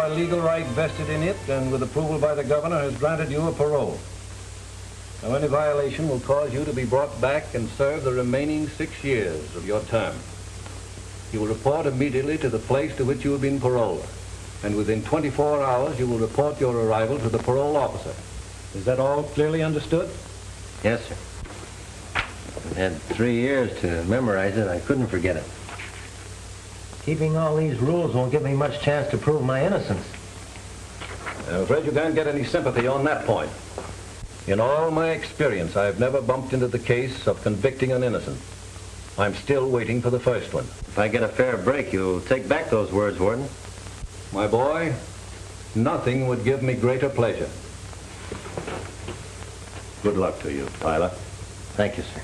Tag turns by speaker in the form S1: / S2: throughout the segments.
S1: a legal right vested in it and with approval by the governor has granted you a parole. Now, any violation will cause you to be brought back and serve the remaining 6 years of your term. You will report immediately to the place to which you have been paroled, and within 24 hours you will report your arrival to the parole officer. Is that all clearly understood?
S2: Yes, sir. I've had 3 years to memorize it. I couldn't forget it. Keeping all these rules won't give me much chance to prove my innocence.
S1: I'm afraid you can't get any sympathy on that point. In all my experience, I've never bumped into the case of convicting an innocent. I'm still waiting for the first one.
S2: If I get a fair break, you'll take back those words, Warden.
S1: My boy, nothing would give me greater pleasure. Good luck to you, Tyler.
S2: Thank you, sir.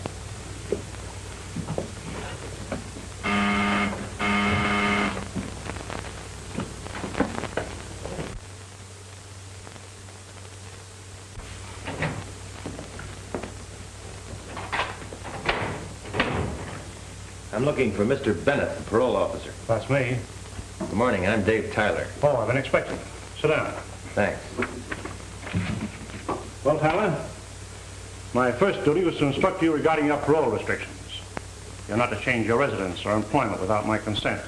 S2: I'm looking for Mr. Bennett, the parole officer.
S3: That's me.
S2: Good morning. I'm Dave Tyler.
S3: Oh, I've been expecting. Sit down.
S2: Thanks.
S3: Well, Tyler, my first duty was to instruct you regarding your parole restrictions. You're not to change your residence or employment without my consent.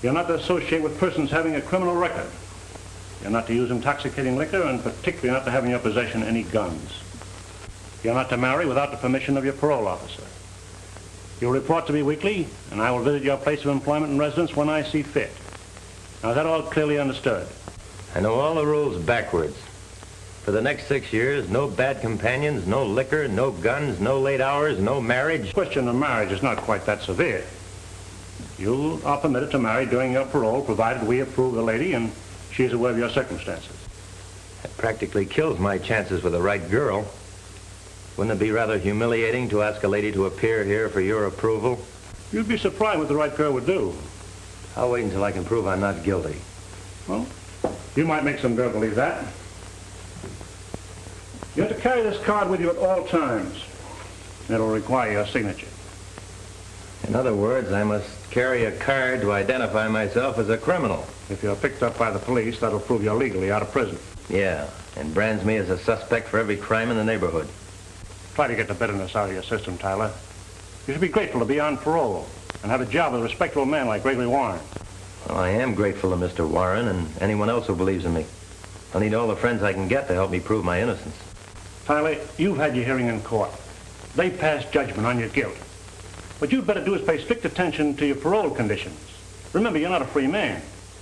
S3: You're not to associate with persons having a criminal record. You're not to use intoxicating liquor, and particularly not to have in your possession any guns. You're not to marry without the permission of your parole officer. You'll report to me weekly, and I will visit your place of employment and residence when I see fit. Now, is that all clearly understood?
S2: I know all the rules backwards. For the next 6 years, no bad companions, no liquor, no guns, no late hours, no marriage.
S3: The question of marriage is not quite that severe. You are permitted to marry during your parole, provided we approve the lady and she is aware of your circumstances.
S2: That practically kills my chances with the right girl. Wouldn't it be rather humiliating to ask a lady to appear here for your approval?
S3: You'd be surprised what the right girl would do.
S2: I'll wait until I can prove I'm not guilty.
S3: Well, you might make some girl believe that. You have to carry this card with you at all times. It'll require your signature.
S2: In other words, I must carry a card to identify myself as a criminal.
S3: If you're picked up by the police, that'll prove you're legally out of prison.
S2: Yeah, and brands me as a suspect for every crime in the neighborhood.
S3: Try to get the bitterness out of your system, Tyler. You should be grateful to be on parole and have a job with a respectable man like Gregory Warren.
S2: Well, I am grateful to Mr. Warren and anyone else who believes in me. I'll need all the friends I can get to help me prove my innocence.
S3: Tyler, you've had your hearing in court. They passed judgment on your guilt. What you'd better do is pay strict attention to your parole conditions. Remember, you're not a free man.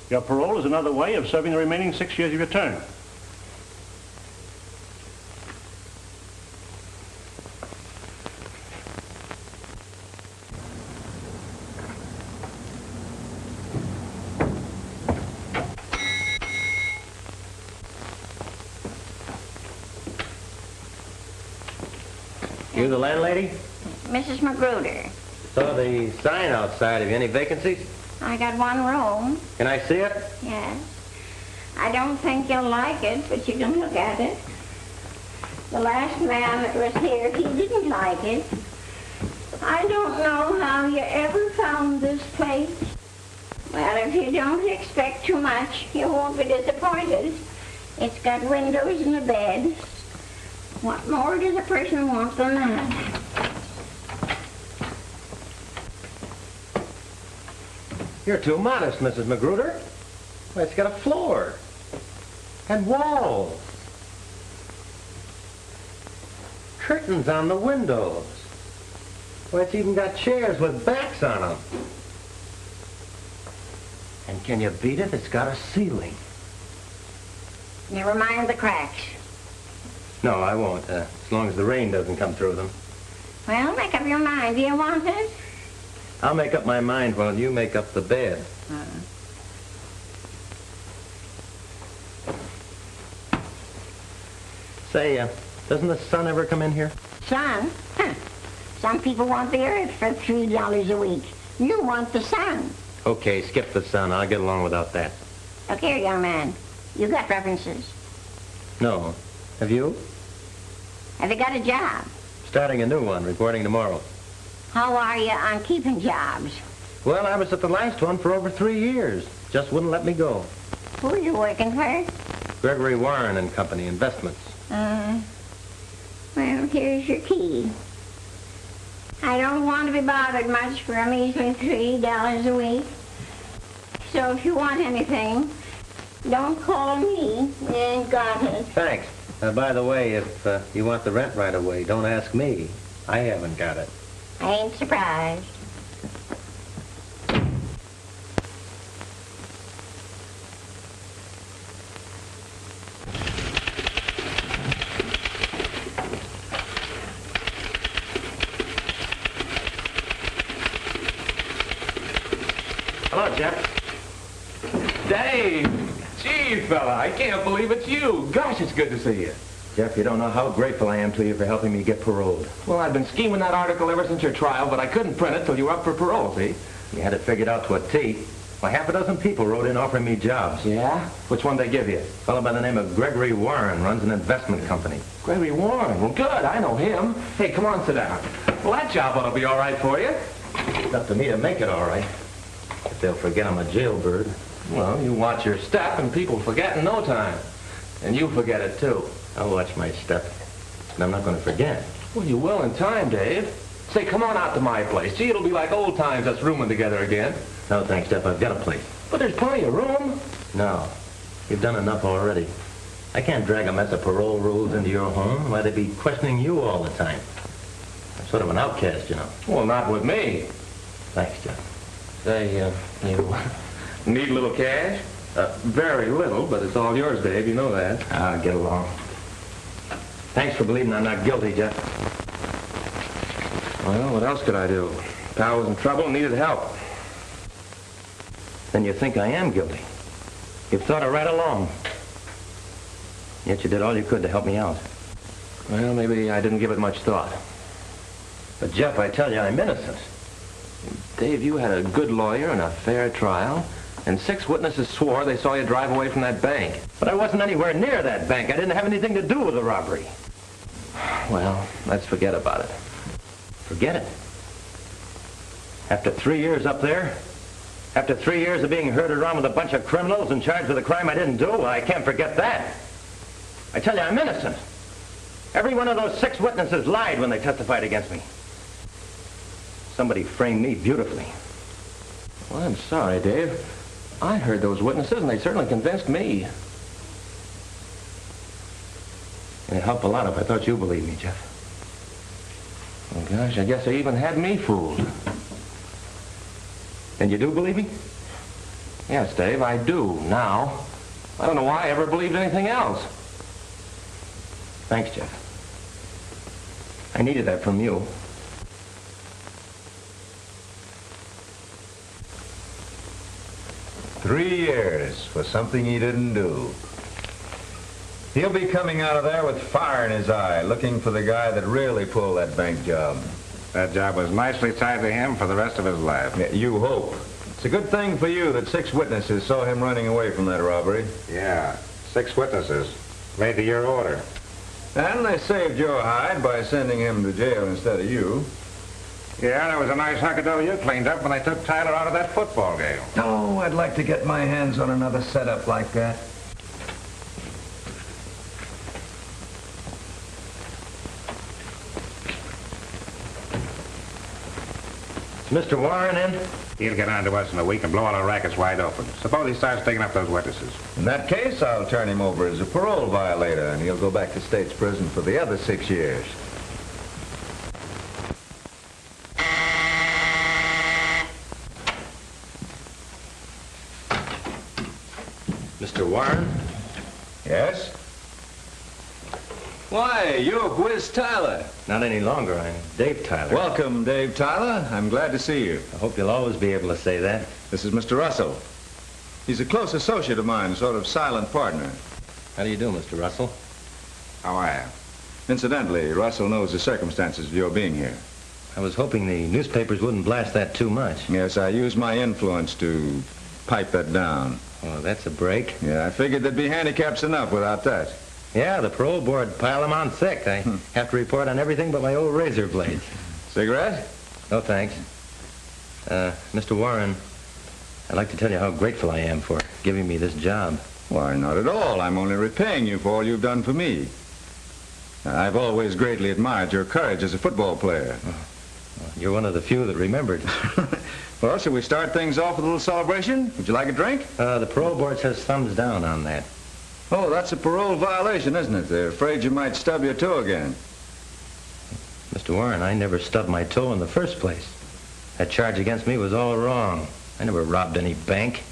S3: Your parole is another way of serving the remaining 6 years of your term.
S2: You the landlady?
S4: Mrs. Magruder.
S2: Saw the sign outside. Have you any vacancies?
S4: I got one room.
S2: Can I see it?
S4: Yes. I don't think you'll like it, but you can look at it. The last man that was here, he didn't like it. I don't know how you ever found this place. Well, if you don't expect too much, you won't be disappointed. It's got windows and a bed. What more does a person want than that?
S2: You're too modest, Mrs. Magruder. Why, it's got a floor and walls, curtains on the windows. Why, it's even got chairs with backs on them. And can you beat it? It's got a ceiling.
S4: Never mind the cracks.
S2: No, I won't, as long as the rain doesn't come through them.
S4: Well, make up your mind. Do you want it?
S2: I'll make up my mind while you make up the bed. Say, doesn't the sun ever come in here?
S4: Sun? Huh. Some people want the earth for $3 a week. You want the sun.
S2: Okay, skip the sun. I'll get along without that.
S4: Look here, young man. You got references.
S2: No. Have you?
S4: Have you got a job?
S2: Starting a new one, reporting tomorrow.
S4: How are you on keeping jobs?
S2: Well, I was at the last one for over 3 years. Just wouldn't let me go.
S4: Who are you working for?
S2: Gregory Warren and Company Investments.
S4: Well, here's your key. I don't want to be bothered much for a measly $3 a week. So if you want anything, don't call me. You ain't got it.
S2: Thanks. By the way, if you want the rent right away, don't ask me. I haven't got it.
S4: I ain't surprised.
S2: Hello, Jeff.
S5: Dave! Gee, fella, I can't believe it's you. Gosh, it's good to see you.
S2: Jeff, you don't know how grateful I am to you for helping me get paroled.
S5: Well, I've been scheming that article ever since your trial, but I couldn't print it till you were up for parole, see?
S2: You had it figured out to a T. Why, half a dozen people wrote in offering me jobs.
S5: Yeah? Which one they give you?
S2: A fellow by the name of Gregory Warren runs an investment company.
S5: Gregory Warren. Well, good. I know him. Hey, come on, sit down. Well, that job ought to be all right for you.
S2: It's up to me to make it all right. If they'll forget I'm a jailbird.
S5: Well, you watch your step, and people forget in no time. And you forget it, too.
S2: I'll watch my step. And I'm not going to forget.
S5: Well, you will in time, Dave. Say, come on out to my place. Gee, it'll be like old times us rooming together again.
S2: No, thanks, Jeff. I've got a place.
S5: But there's plenty of room.
S2: No. You've done enough already. I can't drag a mess of parole rules into your home. Why, they'd be questioning you all the time. I'm sort of an outcast, you know.
S5: Well, not with me.
S2: Thanks, Jeff.
S5: Say, you need a little cash? Very little, but it's all yours, Dave. You know that.
S2: Ah, get along. Thanks for believing I'm not guilty, Jeff.
S5: Well, what else could I do? Pal was in trouble and needed help.
S2: Then you think I am guilty. You've thought it right along. Yet you did all you could to help me out.
S5: Well, maybe I didn't give it much thought.
S2: But, Jeff, I tell you, I'm innocent.
S5: Dave, you had a good lawyer and a fair trial, and 6 witnesses swore they saw you drive away from that bank.
S2: But I wasn't anywhere near that bank. I didn't have anything to do with the robbery.
S5: Well, let's forget about it.
S2: Forget it. After 3 years up there, after 3 years of being herded around with a bunch of criminals and charged with a crime I didn't do, well, I can't forget that. I tell you, I'm innocent. Every one of those 6 witnesses lied when they testified against me. Somebody framed me beautifully.
S5: Well, I'm sorry, Dave. I heard those witnesses, and they certainly convinced me.
S2: It'd help a lot if I thought you believed me, Jeff.
S5: Oh, gosh, I guess they even had me fooled.
S2: And you do believe me?
S5: Yes, Dave, I do, now. I don't know why I ever believed anything else.
S2: Thanks, Jeff. I needed that from you.
S6: Three years for something he didn't do. He'll be coming out of there with fire in his eye, looking for the guy that really pulled that bank job.
S3: That job was nicely tied to him for the rest of his life.
S6: Yeah, you hope. It's a good thing for you that 6 witnesses saw him running away from that robbery.
S3: Yeah, 6 witnesses. Made to your order.
S6: And they saved your hide by sending him to jail instead of you.
S3: Yeah, there was a nice hunk of dough you cleaned up when they took Tyler out of that football game.
S6: Oh, I'd like to get my hands on another setup like that.
S2: Is Mr. Warren in?
S3: He'll get on to us in a week and blow all our rackets wide open. Suppose he starts taking up those witnesses.
S6: In that case, I'll turn him over as a parole violator, and he'll go back to state's prison for the other 6 years.
S2: Mr. Warren?
S6: Yes?
S7: Why, you're Whiz Tyler.
S2: Not any longer. I'm Dave Tyler.
S6: Welcome, Dave Tyler. I'm glad to see you.
S2: I hope you'll always be able to say that.
S6: This is Mr. Russell. He's a close associate of mine, sort of silent partner.
S2: How do you do, Mr. Russell?
S3: How are you?
S6: Incidentally, Russell knows the circumstances of your being here.
S2: I was hoping the newspapers wouldn't blast that too much.
S6: Yes, I used my influence to pipe that down.
S2: Oh, that's a break.
S6: Yeah, I figured there'd be handicaps enough without that.
S2: Yeah, the parole board piled them on thick. I have to report on everything but my old razor blades.
S6: Cigarette?
S2: No, thanks. Mr. Warren, I'd like to tell you how grateful I am for giving me this job.
S6: Why, not at all. I'm only repaying you for all you've done for me. I've always greatly admired your courage as a football player.
S2: You're one of the few that remembered.
S6: Well, shall we start things off with a little celebration? Would you like a drink?
S2: The parole board says thumbs down on that.
S6: Oh, that's a parole violation, isn't it? They're afraid you might stub your toe again.
S2: Mr. Warren, I never stubbed my toe in the first place. That charge against me was all wrong. I never robbed any bank.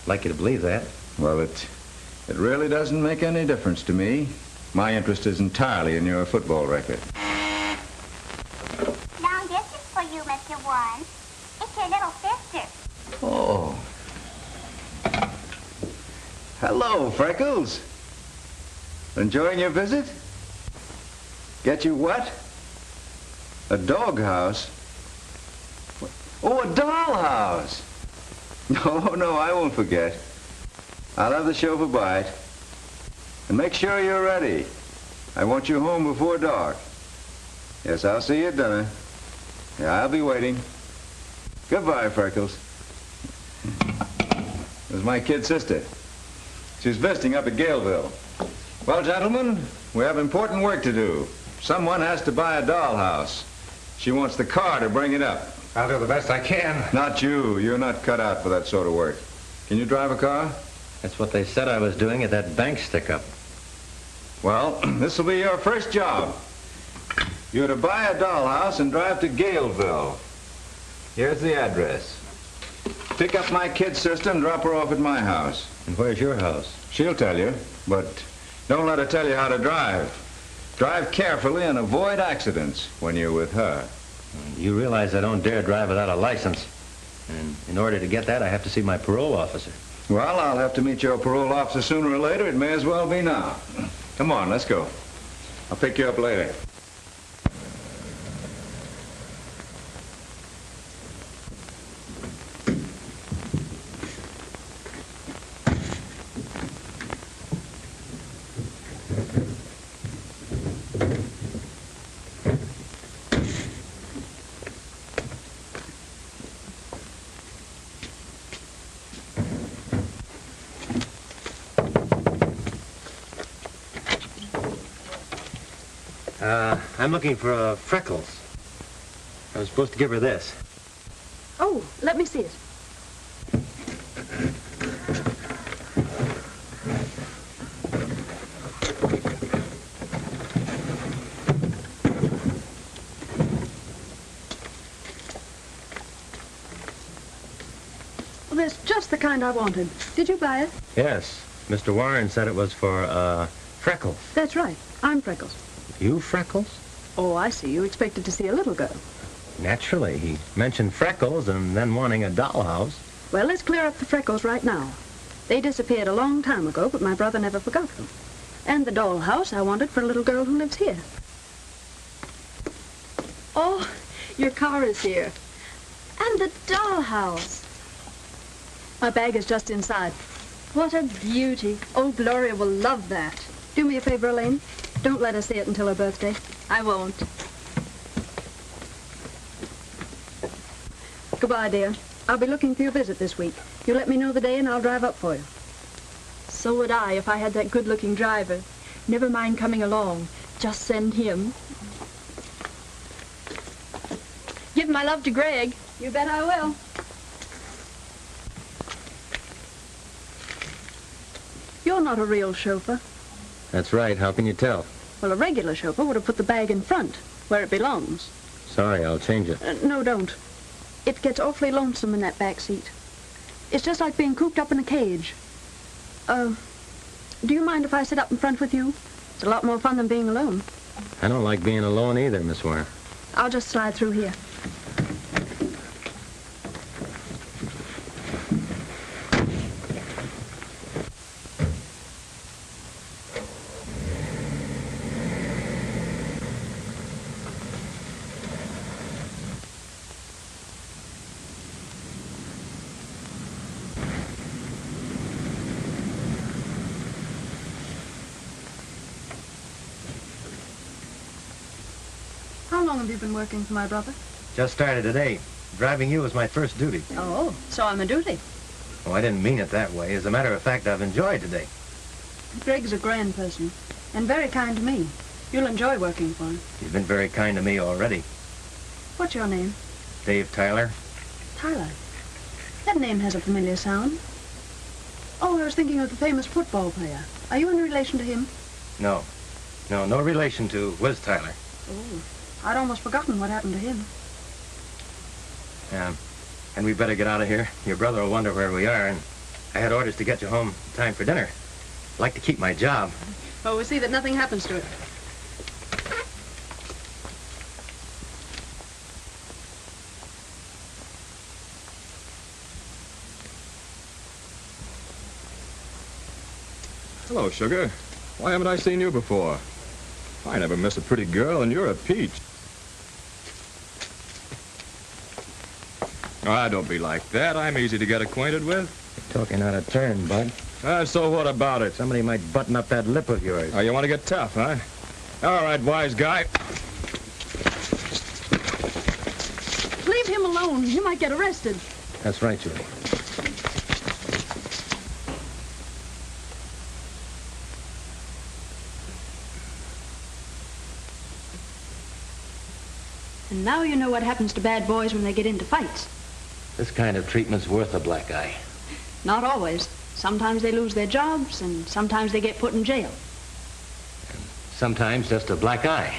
S2: I'd like you to believe that.
S6: Well, it really doesn't make any difference to me. My interest is entirely in your football record.
S8: Now this is for you, Mr. Warren. It's your little sister.
S6: Oh. Hello, Freckles. Enjoying your visit? Get you what? A doghouse? Oh, a dollhouse. No, I won't forget. I'll have the chauffeur by it. And make sure you're ready. I want you home before dark. Yes, I'll see you at dinner. Yeah, I'll be waiting. Goodbye, Freckles. This is my kid sister. She's visiting up at Galeville. Well, gentlemen, we have important work to do. Someone has to buy a dollhouse. She wants the car to bring it up.
S2: I'll do the best I can.
S6: Not you. You're not cut out for that sort of work. Can you drive a car?
S2: That's what they said I was doing at that bank stick-up.
S6: Well, this will be your first job. You're to buy a dollhouse and drive to Galeville. Here's the address. Pick up my kid sister and drop her off at my house.
S2: And where's your house?
S6: She'll tell you, but don't let her tell you how to drive. Drive carefully and avoid accidents when you're with her.
S2: You realize I don't dare drive without a license. And in order to get that, I have to see my parole officer.
S6: Well, I'll have to meet your parole officer sooner or later. It may as well be now. Come on, let's go. I'll pick you up later.
S2: I'm looking for Freckles. I was supposed to give her this.
S9: Oh, let me see it. Well, that's just the kind I wanted. Did you buy it?
S2: Yes. Mr. Warren said it was for, Freckles.
S9: That's right. I'm Freckles.
S2: You Freckles?
S9: Oh, I see. You expected to see a little girl.
S2: Naturally. He mentioned Freckles and then wanting a dollhouse.
S9: Well, let's clear up the freckles right now. They disappeared a long time ago, but my brother never forgot them. And the dollhouse I wanted for a little girl who lives here. Oh, your car is here. And the dollhouse. My bag is just inside. What a beauty. Old Gloria will love that. Do me a favor, Elaine. Don't let her see it until her birthday. I won't. Goodbye, dear. I'll be looking for your visit this week. You let me know the day and I'll drive up for you. So would I if I had that good-looking driver. Never mind coming along. Just send him. Give my love to Greg. You bet I will. You're not a real chauffeur.
S2: That's right. How can you tell?
S9: Well, a regular chauffeur would have put the bag in front, where it belongs.
S2: Sorry, I'll change it.
S9: No, don't. It gets awfully lonesome in that back seat. It's just like being cooped up in a cage. Do you mind if I sit up in front with you? It's a lot more fun than being alone.
S2: I don't like being alone either, Miss Warren.
S9: I'll just slide through here. How long have you been working for my brother?
S2: Just started today. Driving you was my first duty.
S9: Oh, so I'm a duty.
S2: Oh, I didn't mean it that way. As a matter of fact, I've enjoyed today.
S9: Greg's a grand person, and very kind to me. You'll enjoy working for him.
S2: He's been very kind to me already.
S9: What's your name?
S2: Dave Tyler.
S9: Tyler. That name has a familiar sound. Oh, I was thinking of the famous football player. Are you in relation to him?
S2: No. No relation to Wiz Tyler.
S9: Oh, I'd almost forgotten what happened to him.
S2: And we better get out of here. Your brother will wonder where we are, and I had orders to get you home in time for dinner. I'd like to keep my job.
S9: Oh, we'll see that nothing happens to it.
S10: Hello, Sugar. Why haven't I seen you before? I never miss a pretty girl, and you're a peach. Ah, don't be like that. I'm easy to get acquainted with.
S2: You're talking out of turn, Bud.
S10: So what about it?
S2: Somebody might button up that lip of yours.
S10: Oh, you want to get tough, huh? All right, wise guy.
S9: Leave him alone. He might get arrested.
S2: That's right, Julie.
S9: And now you know what happens to bad boys when they get into fights.
S2: This kind of treatment's worth a black eye.
S9: Not always. Sometimes they lose their jobs, and sometimes they get put in jail.
S2: Sometimes just a black eye.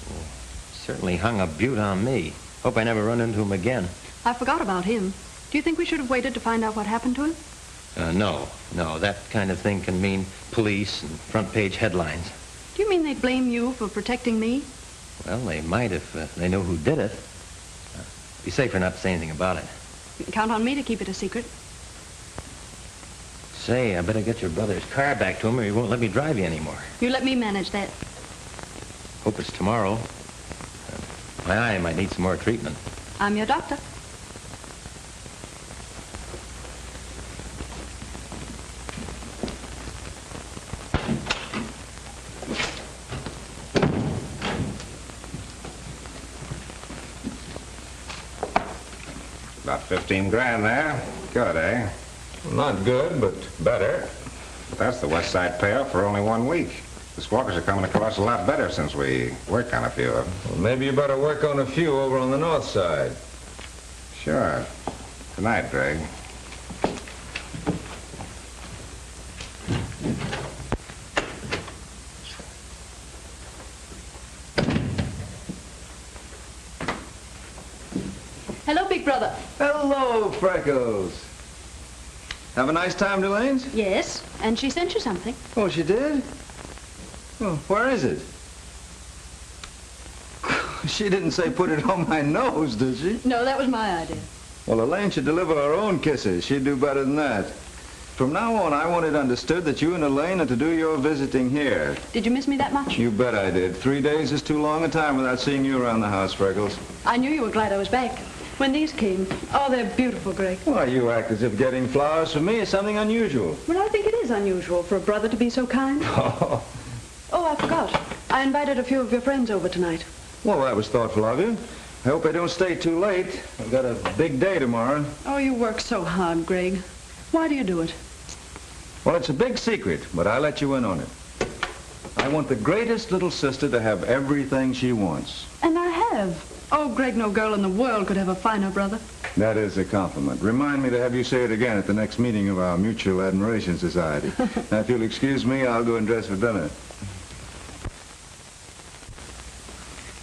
S2: Oh, certainly hung a beaut on me. Hope I never run into him again.
S9: I forgot about him. Do you think we should have waited to find out what happened to him?
S2: No. That kind of thing can mean police and front-page headlines.
S9: Do you mean they'd blame you for protecting me?
S2: Well, they might if they knew who did it. Be safer not to say anything about it.
S9: You can count on me to keep it a secret.
S2: Say, I better get your brother's car back to him or he won't let me drive you anymore.
S9: You let me manage that.
S2: Hope it's tomorrow. My eye might need some more treatment.
S9: I'm your doctor.
S11: About 15 grand there. Good, eh?
S10: Not good, but better.
S11: But that's the West Side payoff for only 1 week. The squawkers are coming across a lot better since we worked on a few of them.
S6: Well, maybe you better work on a few over on the north side.
S11: Sure. Good night, Greg.
S9: Hello, big brother.
S6: Hello, Freckles. Have a nice time, Delane's?
S9: Yes, and she sent you something.
S6: Oh, she did? Well, where is it? She didn't say put it on my nose, did she?
S9: No, that was my idea.
S6: Well, Elaine should deliver her own kisses. She'd do better than that. From now on, I want it understood that you and Elaine are to do your visiting here.
S9: Did you miss me that much?
S6: You bet I did. 3 days is too long a time without seeing you around the house, Freckles.
S9: I knew you were glad I was back. When these came, oh, they're beautiful, Greg.
S6: Why, you act as if getting flowers from me is something unusual.
S9: Well, I think it is unusual for a brother to be so kind. Oh, I forgot. I invited a few of your friends over tonight.
S6: Well, that was thoughtful of you. I hope I don't stay too late. I've got a big day tomorrow.
S9: Oh, you work so hard, Greg. Why do you do it?
S6: Well, it's a big secret, but I let you in on it. I want the greatest little sister to have everything she wants.
S9: And I have. Oh, Greg, no girl in the world could have a finer brother.
S6: That is a compliment. Remind me to have you say it again at the next meeting of our Mutual Admiration Society. Now, if you'll excuse me, I'll go and dress for dinner.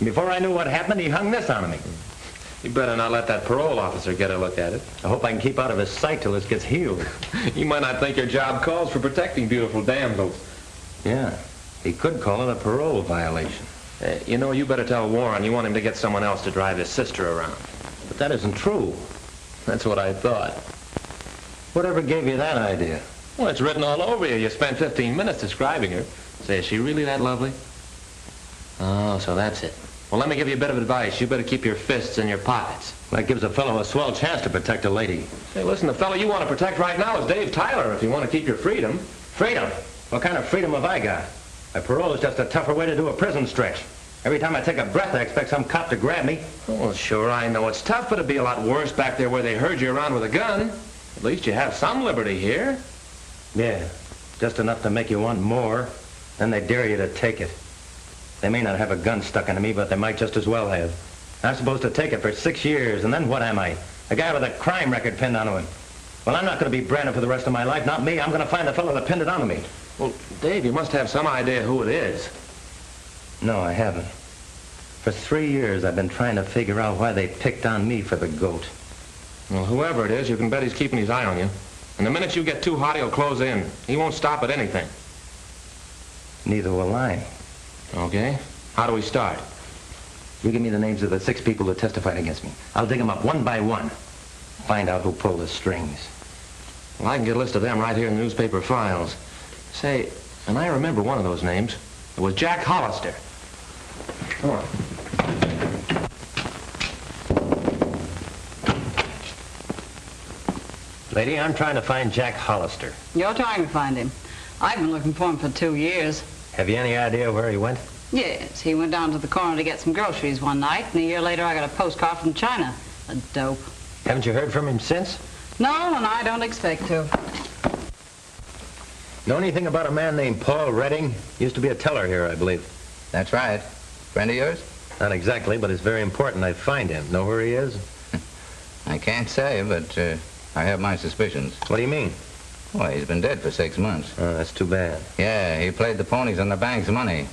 S2: Before I knew what happened, he hung this on me.
S5: You better not let that parole officer get a look at it.
S2: I hope I can keep out of his sight till this gets healed.
S5: You might not think your job calls for protecting beautiful damsels.
S2: Yeah, he could call it a parole violation.
S5: You know, you better tell Warren you want him to get someone else to drive his sister around.
S2: But that isn't true.
S5: That's what I thought.
S2: Whatever gave you that idea?
S5: Well, it's written all over you. You spent 15 minutes describing her. Say, is she really that lovely? Oh, so that's it. Well, let me give you a bit of advice. You better keep your fists in your pockets.
S2: That gives a fellow a swell chance to protect a lady.
S5: Hey, listen, the fellow you want to protect right now is Dave Tyler, if you want to keep your freedom.
S2: Freedom? What kind of freedom have I got? My parole is just a tougher way to do a prison stretch. Every time I take a breath, I expect some cop to grab me.
S5: Well, sure, I know it's tough, but it'd be a lot worse back there where they herd you around with a gun. At least you have some liberty here.
S2: Yeah, just enough to make you want more. Then they dare you to take it. They may not have a gun stuck into me, but they might just as well have. I'm supposed to take it for 6 years, and then what am I? A guy with a crime record pinned onto him. Well, I'm not going to be branded for the rest of my life. Not me. I'm going to find the fellow that pinned it onto me.
S5: Well, Dave, you must have some idea who it is.
S2: No, I haven't. For 3 years, I've been trying to figure out why they picked on me for the goat.
S5: Well, whoever it is, you can bet he's keeping his eye on you. And the minute you get too hot, he'll close in. He won't stop at anything.
S2: Neither will I.
S5: Okay. How do we start?
S2: You give me the names of the 6 people who testified against me. I'll dig them up one by one. Find out who pulled the strings.
S5: Well, I can get a list of them right here in the newspaper files. Say, and I remember one of those names. It was Jack Hollister. Come on.
S2: Lady, I'm trying to find Jack Hollister.
S12: You're trying to find him. I've been looking for him for 2 years.
S2: Have you any idea where he went?
S12: Yes, he went down to the corner to get some groceries one night, and a year later I got a postcard from China. A dope.
S2: Haven't you heard from him since?
S12: No, and I don't expect to.
S2: Know anything about a man named Paul Redding? Used to be a teller here, I believe.
S13: That's right. Friend of yours?
S2: Not exactly, but it's very important I find him. Know where he is?
S13: I can't say, but I have my suspicions.
S2: What do you mean?
S13: Well, he's been dead for 6 months.
S2: Oh, that's too bad.
S13: Yeah, he played the ponies on the bank's money.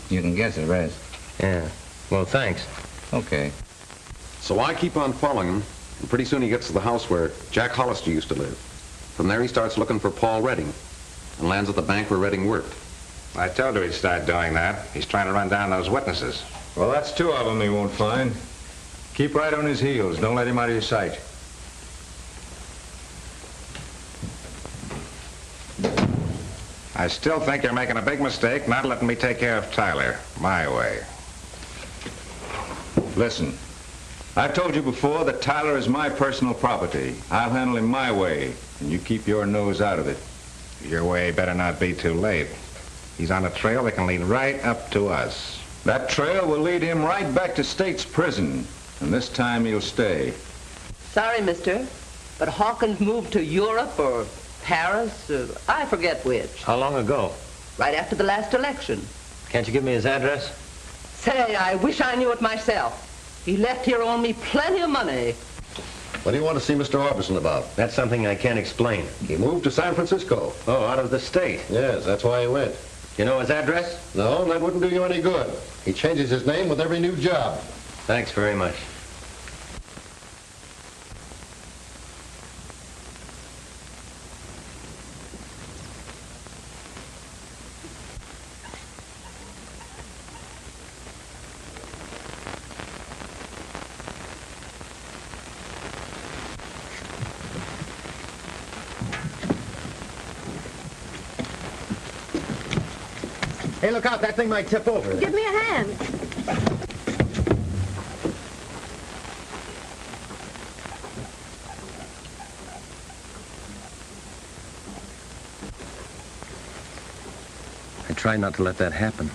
S13: You can guess the rest.
S2: Yeah. Well, thanks.
S13: Okay.
S14: So I keep on following him, and pretty soon he gets to the house where Jack Hollister used to live. From there he starts looking for Paul Redding, and lands at the bank where Redding worked.
S11: I told you he'd start doing that. He's trying to run down those witnesses.
S6: Well, that's 2 of them he won't find. Keep right on his heels. Don't let him out of your sight.
S11: I still think you're making a big mistake not letting me take care of Tyler my way.
S6: Listen, I've told you before that Tyler is my personal property. I'll handle him my way, and you keep your nose out of it.
S11: Your way better not be too late. He's on a trail that can lead right up to us.
S6: That trail will lead him right back to State's prison, and this time he'll stay.
S15: Sorry, mister, but Hawkins moved to Europe or Paris, I forget which.
S2: How long ago?
S15: Right after the last election.
S2: Can't you give me his address?
S15: Say, I wish I knew it myself. He left here owing me plenty of money.
S1: What do you want to see Mr. Orbison about?
S2: That's something I can't explain.
S1: He moved to San Francisco.
S2: Oh, out of the state?
S1: Yes, that's why he went.
S2: You know his address?
S1: No, that wouldn't do you any good. He changes his name with every new job.
S2: Thanks very much. Hey, look out. That thing might tip over.
S9: Give me a hand.
S2: I try not to let that happen.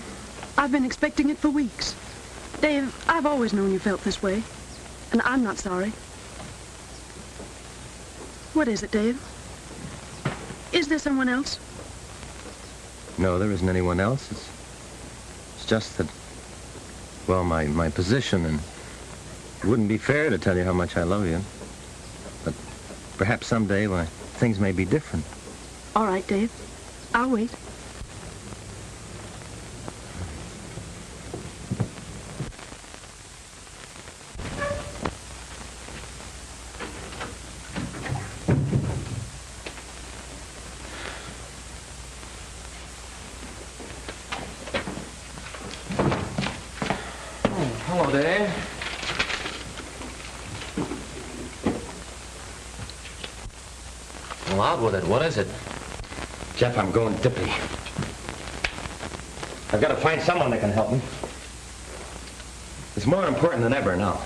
S9: I've been expecting it for weeks. Dave, I've always known you felt this way. And I'm not sorry. What is it, Dave? Is there someone else?
S2: No, there isn't anyone else. It's just that, well, my position, and it wouldn't be fair to tell you how much I love you. But perhaps someday, why, things may be different.
S9: All right, Dave. I'll wait.
S5: Hello, Dave. Well, out with it. What is it?
S2: Jeff, I'm going dippy. I've got to find someone that can help me. It's more important than ever now.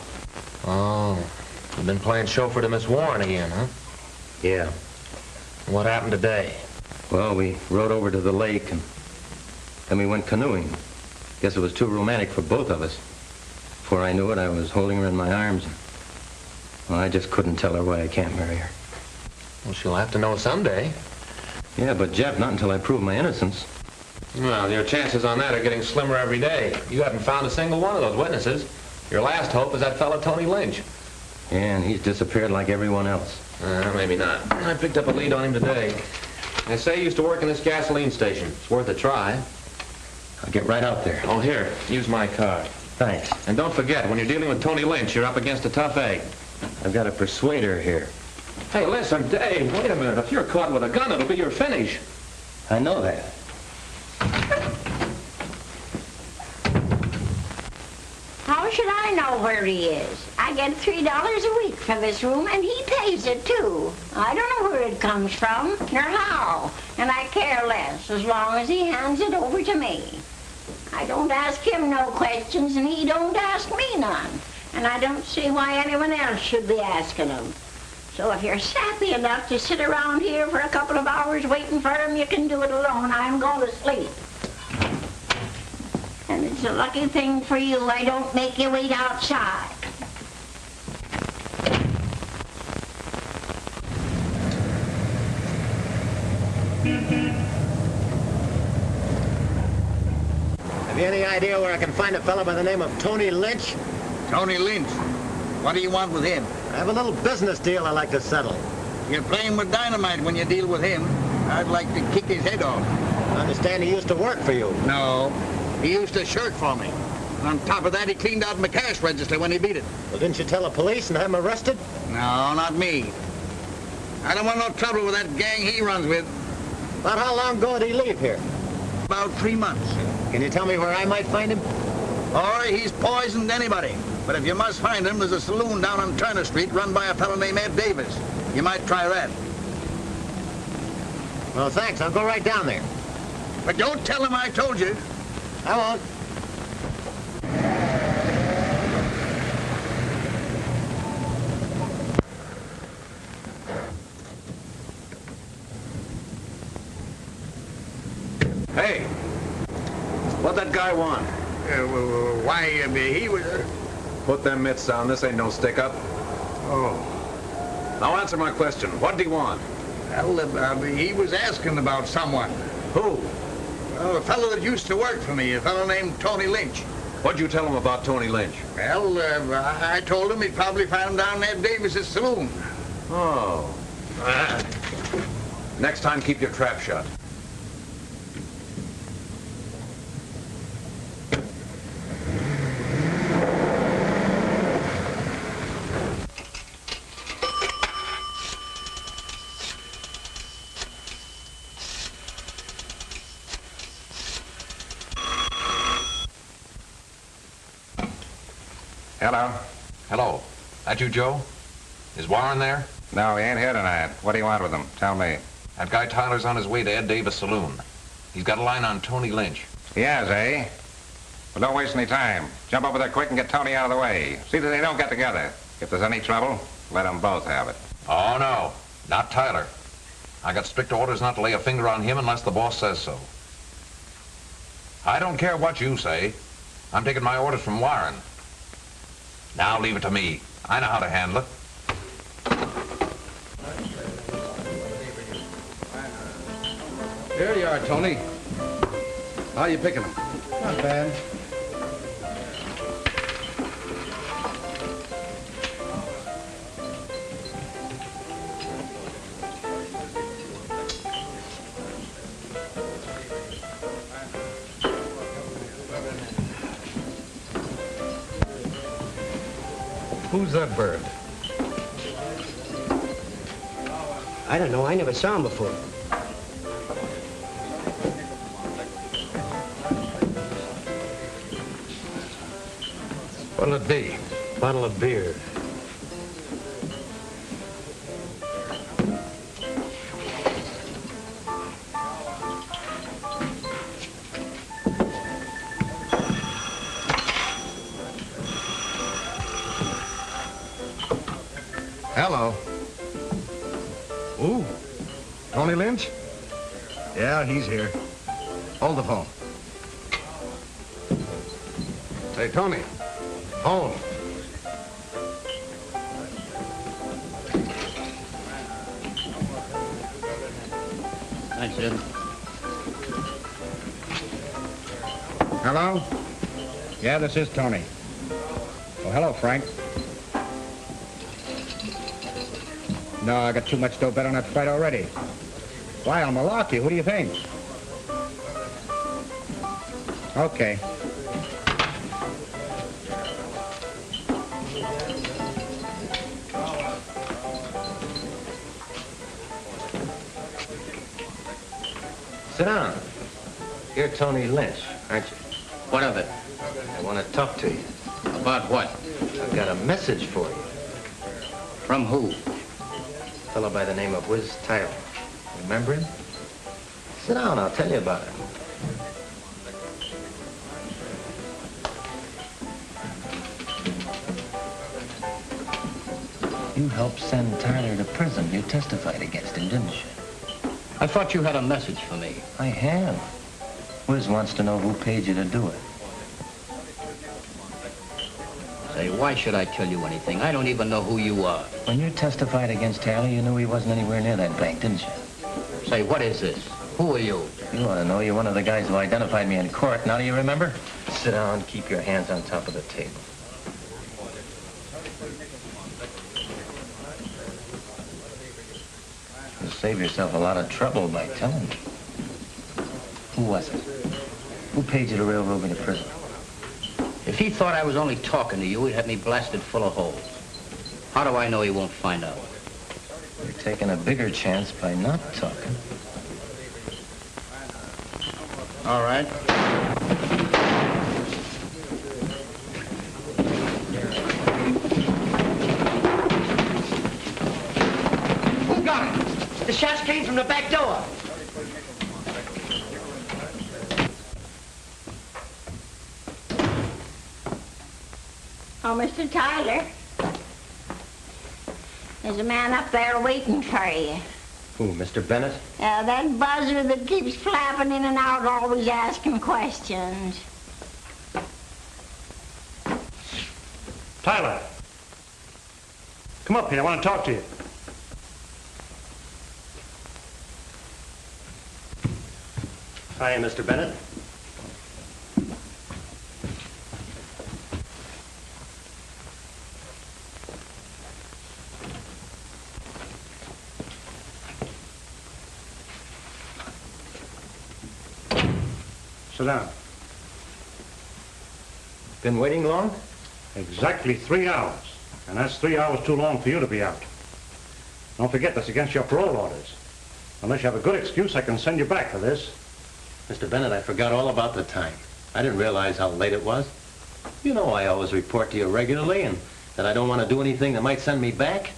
S5: Oh, you've been playing chauffeur to Miss Warren again, huh?
S2: Yeah.
S5: What happened today?
S2: Well, we rode over to the lake, and then we went canoeing. Guess it was too romantic for both of us. Before I knew it, I was holding her in my arms. Well, I just couldn't tell her why I can't marry her.
S5: Well, she'll have to know someday.
S2: Yeah, but Jeff, not until I prove my innocence.
S5: Well, your chances on that are getting slimmer every day. You haven't found a single one of those witnesses. Your last hope is that fellow Tony Lynch.
S2: Yeah, and he's disappeared like everyone else.
S5: Maybe not. I picked up a lead on him today. They say he used to work in this gasoline station. It's worth a try.
S2: I'll get right out there.
S5: Oh, here, use my card.
S2: Thanks.
S5: And don't forget, when you're dealing with Tony Lynch, you're up against a tough egg.
S2: I've got a persuader here.
S5: Hey, listen, Dave, wait a minute. If you're caught with a gun, it'll be your finish.
S2: I know that.
S4: How should I know where he is? I get $3 a week for this room, and he pays it, too. I don't know where it comes from, nor how, and I care less as long as he hands it over to me. I don't ask him no questions, and he don't ask me none, and I don't see why anyone else should be asking him. So if you're sappy enough to sit around here for a couple of hours waiting for him, you can do it alone. I'm going to sleep. And it's a lucky thing for you I don't make you wait outside.
S16: Have you any idea where I can find a fellow by the name of Tony Lynch?
S17: Tony Lynch? What do you want with him?
S16: I have a little business deal I'd like to settle.
S17: You're playing with dynamite when you deal with him. I'd like to kick his head off.
S16: I understand he used to work for you.
S17: No, he used to shirk for me. And on top of that, he cleaned out my cash register when he beat it.
S16: Well, didn't you tell the police and have him arrested?
S17: No, not me. I don't want no trouble with that gang he runs with.
S16: About how long ago did he leave here?
S17: About 3 months.
S16: Can you tell me where I might find him?
S17: Or he's poisoned anybody. But if you must find him, there's a saloon down on Turner Street run by a fellow named Ed Davis. You might try that.
S16: Well, thanks. I'll go right down there.
S17: But don't tell him I told you.
S16: I won't.
S14: Hey, what'd that guy want?
S17: Why, he was...
S14: Put them mitts down. This ain't no stick-up.
S17: Oh.
S14: Now answer my question. What'd he want?
S17: Well, he was asking about someone.
S14: Who?
S17: Well, a fellow that used to work for me, a fellow named Tony Lynch.
S14: What'd you tell him about Tony Lynch?
S17: Well, I told him he'd probably find him down at Davis's saloon.
S14: Oh. Next time, keep your trap shut.
S11: Hello?
S14: Hello. That you, Joe? Is Warren there?
S11: No, he ain't here tonight. What do you want with him? Tell me.
S14: That guy Tyler's on his way to Ed Davis' saloon. He's got a line on Tony Lynch.
S11: He has, eh? Well, don't waste any time. Jump over there quick and get Tony out of the way. See that they don't get together. If there's any trouble, let them both have it.
S14: Oh, no. Not Tyler. I got strict orders not to lay a finger on him unless the boss says so. I don't care what you say. I'm taking my orders from Warren. Now leave it to me. I know how to handle it.
S18: Here you are, Tony. How you picking them?
S16: Not bad.
S18: Who's that bird?
S16: I don't know. I never saw him before.
S18: What'll it be?
S16: Bottle of beer.
S18: Hello. Ooh, Tony Lynch? Yeah, he's here. Hold the phone. Hey, Tony. Home.
S17: Thanks, Ed.
S3: Hello? Yeah, this is Tony. Oh, hello, Frank. No, I got too much dough bet on that fight already. Why, I'll malarkey. What do you think? Okay.
S2: Sit down. You're Tony Lynch, aren't you?
S17: What of it?
S2: I want to talk to you.
S17: About what?
S2: I've got a message for you.
S17: From who?
S2: A fellow by the name of Whiz Tyler. Remember him? Sit down, I'll tell you about him. You helped send Tyler to prison. You testified against him, didn't you?
S17: I thought you had a message for me.
S2: I have. Whiz wants to know who paid you to do it.
S17: Say, why should I tell you anything? I don't even know who you are.
S2: When you testified against Tyler, you knew he wasn't anywhere near that bank, didn't you?
S17: Say, what is this? Who are you?
S2: You ought to know. You're one of the guys who identified me in court. Now do you remember? Sit down, keep your hands on top of the table. You'll save yourself a lot of trouble by telling me. Who was it? Who paid you to railroad me to prison?
S17: If he thought I was only talking to you, he'd have me blasted full of holes. How do I know he won't find out?
S2: You're taking a bigger chance by not talking.
S17: All right.
S15: Who got it? The shots came from the back door.
S4: Oh, Mr. Tyler. There's a man up there waiting for you.
S2: Who, Mr. Bennett?
S4: That buzzer that keeps flapping in and out, always asking questions.
S3: Tyler. Come up here. I want to talk to you.
S2: Hi, Mr. Bennett.
S3: Sit down.
S2: Been waiting long?
S3: Exactly 3 hours. And that's 3 hours too long for you to be out. Don't forget, that's against your parole orders. Unless you have a good excuse, I can send you back for this.
S2: Mr. Bennett, I forgot all about the time. I didn't realize how late it was. You know I always report to you regularly and that I don't want to do anything that might send me back.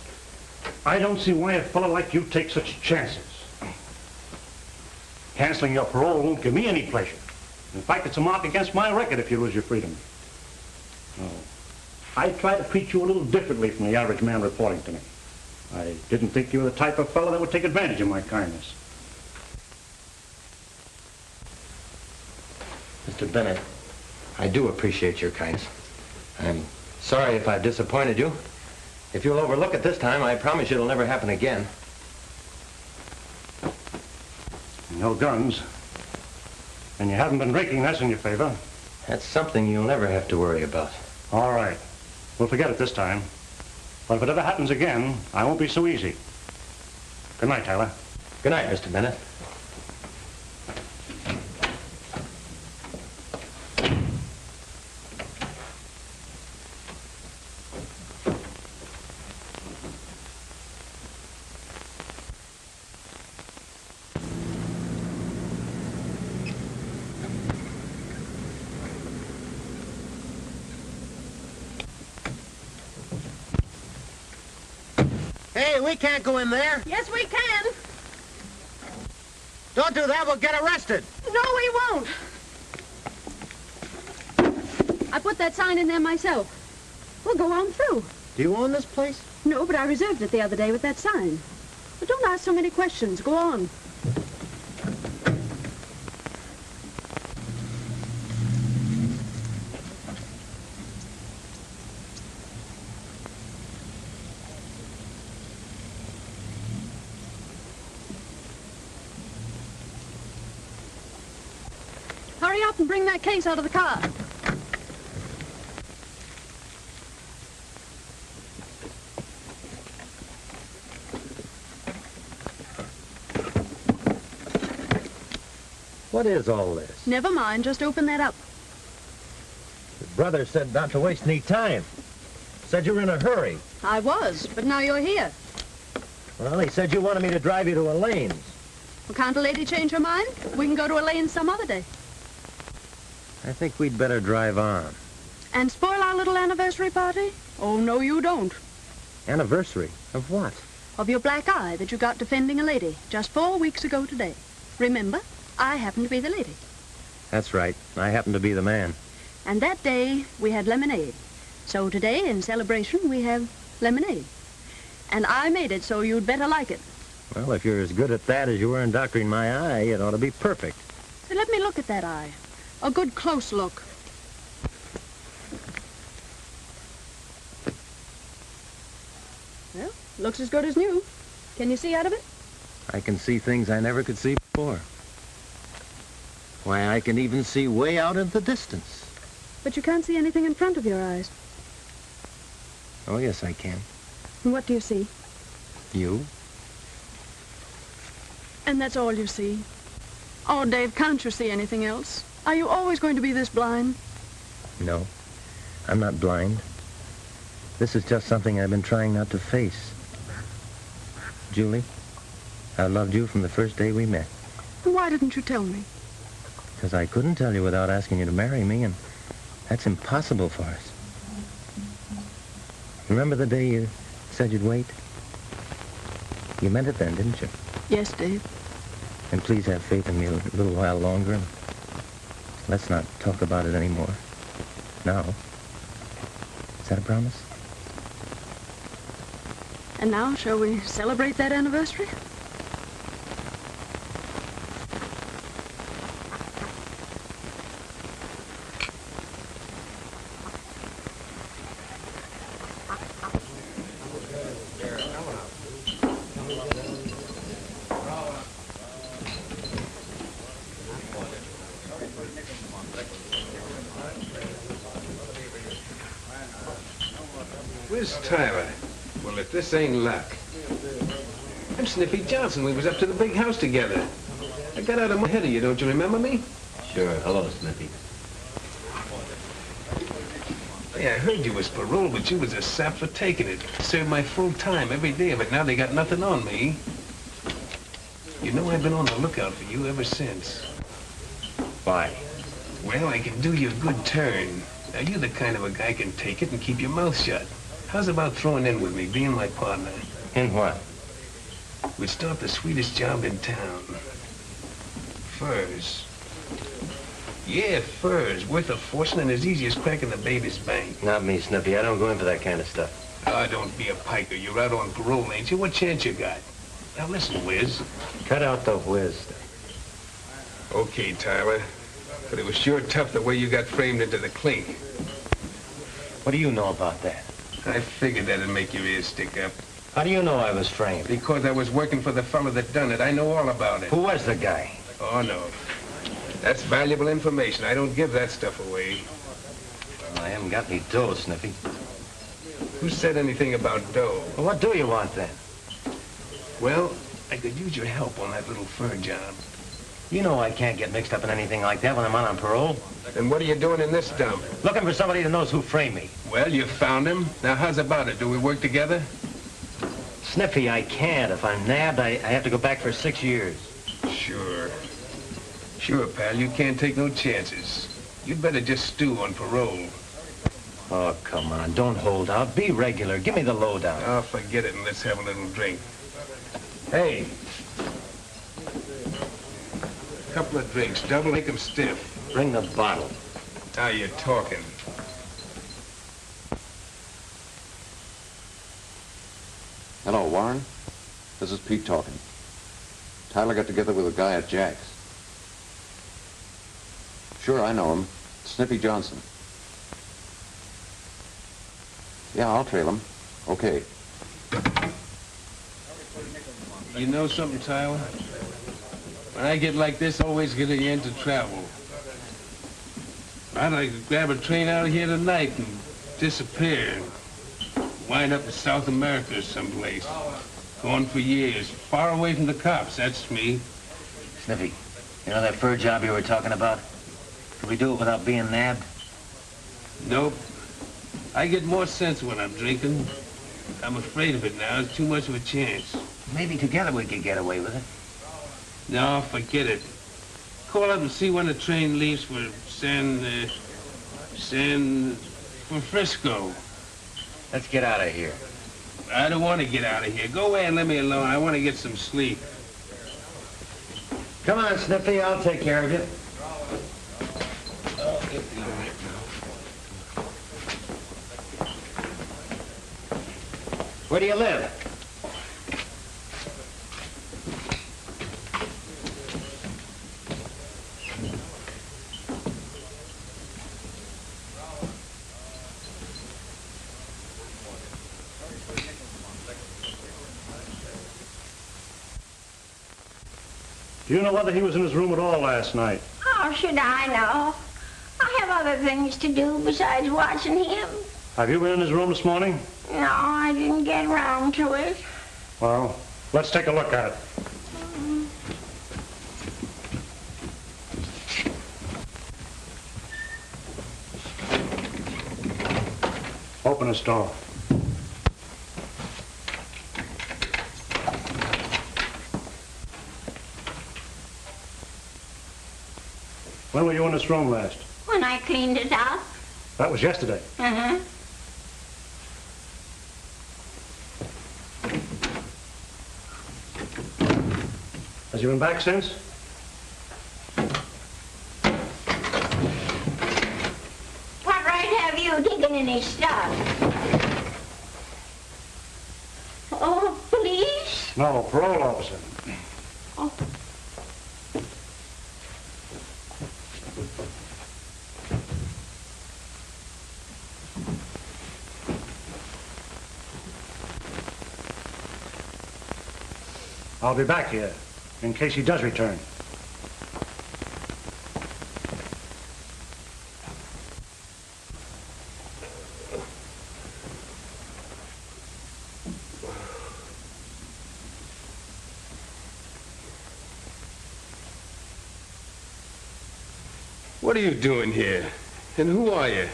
S3: I don't see why a fellow like you takes such chances. Canceling your parole won't give me any pleasure. In fact, it's a mark against my record if you lose your freedom. No. I try to treat you a little differently from the average man reporting to me. I didn't think you were the type of fellow that would take advantage of my kindness.
S2: Mr. Bennett, I do appreciate your kindness. I'm sorry if I've disappointed you. If you'll overlook it this time, I promise you it'll never happen again.
S3: No guns. And you haven't been drinking, that's in your favor.
S2: That's something you'll never have to worry about.
S3: All right. We'll forget it this time. But if it ever happens again, I won't be so easy. Good night, Tyler.
S2: Good night, Mr. Bennett.
S16: Hey, we can't go in there.
S9: Yes, we can.
S16: Don't do that, we'll get arrested.
S9: No, we won't. I put that sign in there myself. We'll go on through.
S16: Do you own this place?
S9: No, but I reserved it the other day with that sign. But don't ask so many questions. Go on. hurry up and bring that case out of the car.
S16: What is all this?
S9: Never mind, just open that up.
S16: Your brother said not to waste any time. Said you were in a hurry.
S9: I was, but now you're here.
S16: Well, he said you wanted me to drive you to Elaine's.
S9: Well, can't a lady change her mind? We can go to Elaine's some other day.
S16: I think we'd better drive on.
S9: And spoil our little anniversary party? Oh, no, you don't.
S16: Anniversary? Of what?
S9: Of your black eye that you got defending a lady just 4 weeks ago today. Remember? I happen to be the lady.
S16: That's right. I happen to be the man.
S9: And that day, we had lemonade. So today, in celebration, we have lemonade. And I made it, so you'd better like it.
S16: Well, if you're as good at that as you were in doctoring my eye, it ought to be perfect.
S9: So let me look at that eye. A good close look. Well, looks as good as new. Can you see out of it?
S16: I can see things I never could see before. Why, I can even see way out in the distance.
S9: But you can't see anything in front of your eyes.
S16: Oh, yes, I can.
S9: And what do you see?
S16: You?
S9: And that's all you see? Oh, Dave, can't you see anything else? Are you always going to be this blind?
S16: No, I'm not blind. This is just something I've been trying not to face. Julie, I loved you from the first day we met.
S9: Why didn't you tell me?
S16: Because I couldn't tell you without asking you to marry me, and that's impossible for us. Remember the day you said you'd wait? You meant it then, didn't you?
S9: Yes, Dave.
S16: And please have faith in me a little while longer, and let's not talk about it anymore. Now. Is that a promise?
S9: And now, shall we celebrate that anniversary?
S19: Where's Tyler? Well, if this ain't luck. I'm Sniffy Johnson. We was up to the big house together. I got out of my head of you, don't you remember me?
S1: Sure. Hello, Sniffy.
S19: Yeah, I heard you was paroled, but you was a sap for taking it. Served my full time every day, but now they got nothing on me. You know I've been on the lookout for you ever since.
S1: Why?
S19: Well, I can do you a good turn. Now, you're the kind of a guy can take it and keep your mouth shut. How's about throwing in with me, being my partner?
S1: In what?
S19: We'd start the sweetest job in town. Furs. Yeah, furs. Worth a fortune and as easy as cracking the baby's bank.
S1: Not me, Sniffy. I don't go in for that kind of stuff.
S19: Oh, don't be a piker. You're out on parole, ain't you? What chance you got? Now, listen, Wiz.
S1: Cut out the whiz.
S19: Okay, Tyler. But it was sure tough the way you got framed into the clink.
S1: What do you know about that?
S19: I figured that'd make your ears stick up.
S1: How do you know I was framed?
S19: Because I was working for the fellow that done it. I know all about it.
S1: Who was the guy?
S19: Oh, no. That's valuable information. I don't give that stuff away.
S1: Well, I haven't got any dough, Sniffy.
S19: Who said anything about dough?
S1: Well, what do you want, then?
S19: Well, I could use your help on that little fur job.
S1: You know I can't get mixed up in anything like that when I'm on parole.
S19: Then what are you doing in this dump?
S1: Looking for somebody that knows who framed me.
S19: Well, you found him. Now, how's about it? Do we work together?
S1: Sniffy, I can't. If I'm nabbed, I have to go back for 6 years.
S19: Sure. Sure, pal. You can't take no chances. You'd better just stew on parole.
S1: Oh, come on. Don't hold out. Be regular. Give me the lowdown.
S19: Oh, forget it and let's have a little drink. Hey. Couple of drinks. Double, make 'em stiff.
S1: Bring the bottle.
S19: Now you're talking.
S14: Hello, Warren. This is Pete talking. Tyler got together with a guy at Jack's. Sure, I know him. Sniffy Johnson. Yeah, I'll trail him. Okay.
S19: You know something, Tyler? When I get like this, I always get into trouble. I'd like to grab a train out of here tonight and disappear. Wind up in South America or someplace. Gone for years. Far away from the cops, that's me.
S2: Sniffy, you know that fur job you were talking about? Could we do it without being nabbed?
S19: Nope. I get more sense when I'm drinking. I'm afraid of it now. It's too much of a chance.
S2: Maybe together we could get away with it.
S19: No, forget it. Call up and see when the train leaves for for Frisco.
S2: Let's get out of here.
S19: I don't want to get out of here. Go away and let me alone. I want to get some sleep.
S2: Come on, Sniffy. I'll take care of you. Where do you live?
S3: Do you know whether he was in his room at all last night?
S4: How should I know? I have other things to do besides watching him.
S3: Have you been in his room this morning?
S4: No, I didn't get round to it.
S3: Well, let's take a look at it. Open this door. When were you in this room last?
S4: When I cleaned it up.
S3: That was yesterday.
S4: Uh-huh.
S3: Has he been back since?
S4: What right have you digging in his stuff? Oh, police?
S3: No, parole officer.
S4: Oh.
S3: I'll be back here in case he does return.
S19: What are you doing here? And who are you?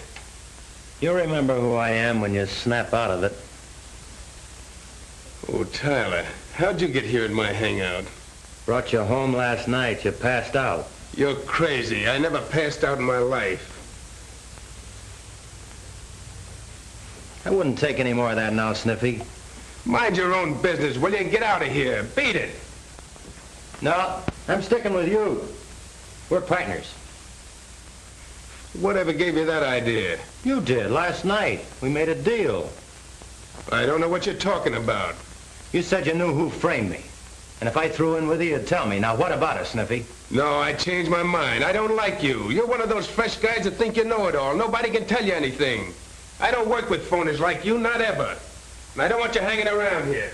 S2: You'll remember who I am when you snap out of it.
S19: Oh, Tyler, how'd you get here at my hangout?
S2: Brought you home last night. You passed out.
S19: You're crazy. I never passed out in my life.
S2: I wouldn't take any more of that now, Sniffy.
S19: Mind your own business, will you? And get out of here. Beat it.
S2: No, I'm sticking with you. We're partners.
S19: Whatever gave you that idea?
S2: You did, last night. We made a deal.
S19: I don't know what you're talking about.
S2: You said you knew who framed me. And if I threw in with you, you'd tell me. Now, what about it, Sniffy?
S19: No, I changed my mind. I don't like you. You're one of those fresh guys that think you know it all. Nobody can tell you anything. I don't work with phonies like you, not ever. And I don't want you hanging around here.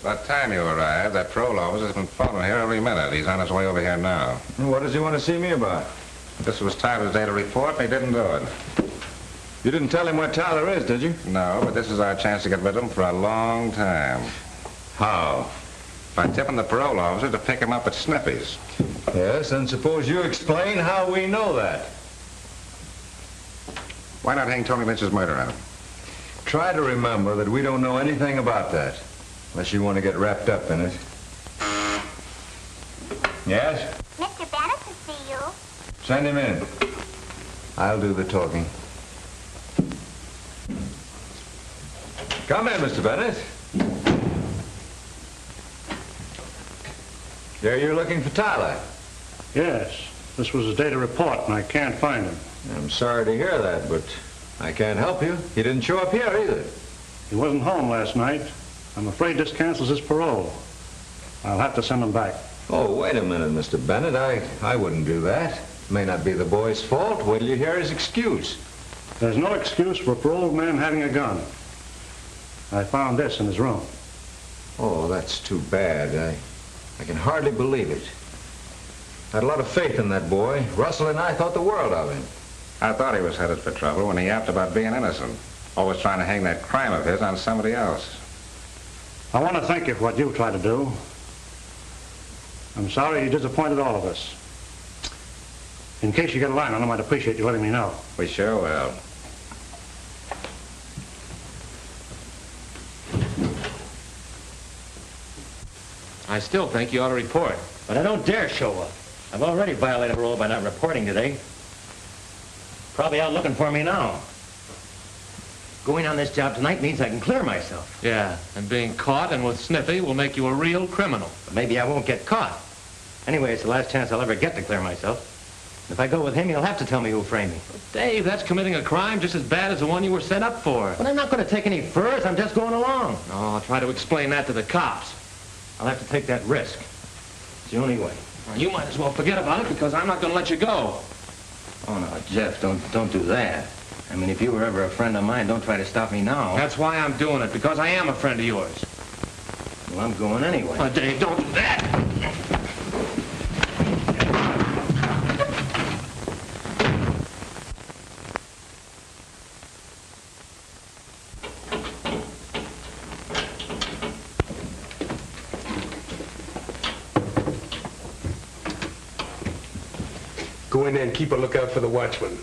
S11: About time you arrived, that parole officer's been following here every minute. He's on his way over here now.
S6: What does he want to see me about?
S11: This was Tyler's day to report, and he didn't do it.
S6: You didn't tell him where Tyler is, did you?
S11: No, but this is our chance to get rid of him for a long time.
S6: How?
S11: By tipping the parole officer to pick him up at Snippy's.
S6: Yes, and suppose you explain how we know that.
S11: Why not hang Tony Lynch's murder on him?
S6: Try to remember that we don't know anything about that. Unless you want to get wrapped up in it. Yes?
S8: Mr. Bennett to see you.
S6: Send him in. I'll do the talking. Come in, Mr. Bennett. There you're looking for Tyler.
S3: Yes. This was his day to report, and I can't find him.
S6: I'm sorry to hear that, but I can't help you. He didn't show up here either.
S3: He wasn't home last night. I'm afraid this cancels his parole. I'll have to send him back.
S6: Oh, wait a minute, Mr. Bennett. I wouldn't do that. May not be the boy's fault. Wait till you hear his excuse.
S3: There's no excuse for a paroled man having a gun. I found this in his room.
S6: Oh, that's too bad. I can hardly believe it. I had a lot of faith in that boy. Russell and I thought the world of him.
S11: I thought he was headed for trouble when he yapped about being innocent. Always trying to hang that crime of his on somebody else.
S3: I want to thank you for what you've tried to do. I'm sorry you disappointed all of us. In case you get a line on him, I'd appreciate you letting me know.
S11: We sure will.
S5: I still think you ought to report.
S2: But I don't dare show up. I've already violated parole by not reporting today. Probably out looking for me now. Going on this job tonight means I can clear myself.
S5: Yeah, and being caught and with Sniffy will make you a real criminal.
S2: But maybe I won't get caught. Anyway, it's the last chance I'll ever get to clear myself. If I go with him, he'll have to tell me who framed me.
S5: Dave, that's committing a crime just as bad as the one you were sent up for.
S2: But I'm not going to take any furs. I'm just going along.
S5: Oh, I'll try to explain that to the cops.
S2: I'll have to take that risk. It's the only way.
S5: Well, you might as well forget about it because I'm not going to let you go.
S2: Oh, no, Jeff, don't do that. I mean, if you were ever a friend of mine, don't try to stop me now.
S5: That's why I'm doing it, because I am a friend of yours.
S2: Well, I'm going anyway.
S5: Oh, Dave, don't do that.
S19: Go in there and keep a lookout for the watchman.